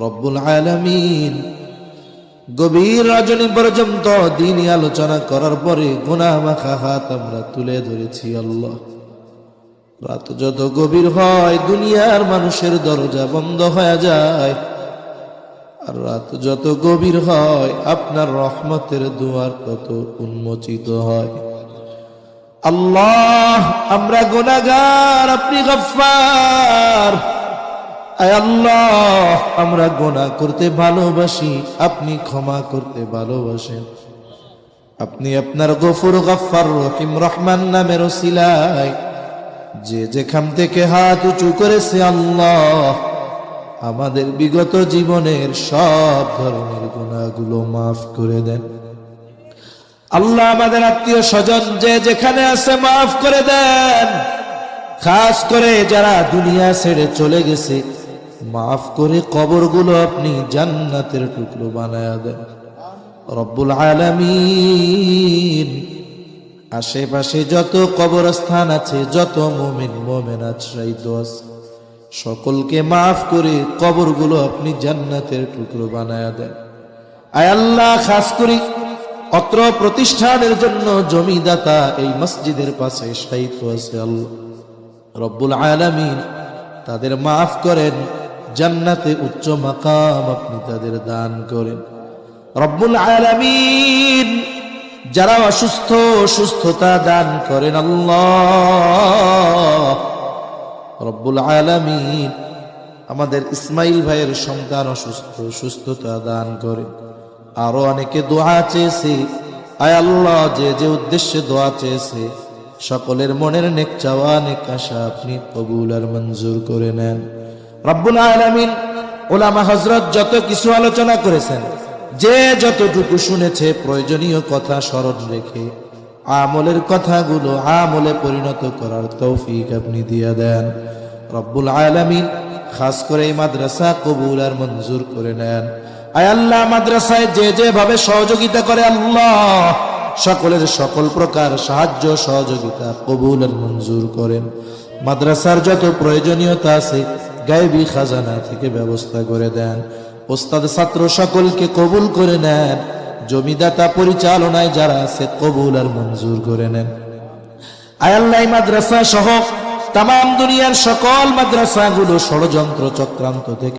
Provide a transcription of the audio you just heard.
রব্বুল আলামিন গভীর রজনী পর্যন্ত দ্বীনি আলোচনা করার পরে গুনাহ মাখা হাত আমরা তুলে ধরেছি। আল্লাহ, রাত যত গভীর হয় দুনিয়ার মানুষের দরজা বন্ধ হয়ে যায়, আর রাত যত গভীর হয় আপনার রহমতের দুয়ার তত উন্মোচিত হয়। আল্লাহ, আমরা গুনাহগার, আপনি গফফার। আয় আল্লাহ, আমরা গুনাহ করতে ভালোবাসি, আপনি ক্ষমা করতে ভালোবাসেন। আপনি আপনার গফুর, গফফার, রহিম, রহমান নামের ওসিলায় যে যেখান থেকে হাত উঁচু করেছে আল্লাহ আমাদের বিগত জীবনের সব ধরনের গুনাহগুলো মাফ করে দেন। আল্লাহ, আমাদের আত্মীয় স্বজন যে যেখানে আছে মাফ করে দেন। খাস করে যারা দুনিয়া ছেড়ে চলে গেছে মাফ করে কবরগুলো আপনি জান্নাতের টুকরো বানায়া দেন রব্বুল আলামিন। আশেপাশে যত কবরস্থান আছে, যত মুমিন মুমিনাত শহীদ আছে, সকলকে মাফ করে কবরগুলো আপনি জান্নাতের টুকরো বানায়া দেন। আয় আল্লাহ, খাস করে অত্র প্রতিষ্ঠানের জন্য জমিদাতা এই মসজিদের পাশে শহীদ আছে আল্লাহ রব্বুল আলামিন, তাদের মাফ করেন, জান্নাতে উচ্চ মাকাম আপনি তাদের দান করেন রব্বুল আলামিন। যারা অসুস্থ সুস্থতা দান করেন আল্লাহ রব্বুল আলামিন। আমাদের ইসমাইল ভাইয়ের সন্তান অসুস্থ, সুস্থতা দান করেন। আরো অনেকে দোয়া চেয়েছে, আয় আল্লাহ, যে যে উদ্দেশ্যে দোয়া চেয়েছে সকলের মনের নেক চাওয়া, নেক আশা আপনি কবুল আর মঞ্জুর করে নেন রব্বুল আলামিন। ওলামা হযরত যত কিছু আলোচনা করেছেন, যে যতটুকু শুনেছে প্রয়োজনীয় কথা স্মরণ রেখে আমলের কথাগুলো আমলে পরিণত করার তৌফিক আপনি দিয়ে দেন রব্বুল আলামিন। খাস করে এই মাদ্রাসা কবুল আর মঞ্জুর করে নেন। আয় আল্লাহ, মাদ্রাসায় যে যেভাবে সহযোগিতা করে আল্লাহ সকলের সকল প্রকার সাহায্য সহযোগিতা কবুল আর মঞ্জুর করেন। মাদ্রাসার যত প্রয়োজনীয়তা আছে গায়বী খাজানা থেকে ব্যবস্থা করে দেন। ওস্তাদ ছাত্র সকলকে কবুল করে নেন। জমিদাতা পরিচালনায় যারা আছে কবুল আর মঞ্জুর করে নেন। আয় আল্লাহ, মাদ্রাসা সহ তামাম দুনিয়ার সকল মাদ্রাসাগুলো ষড়যন্ত্র চক্রান্ত থেকে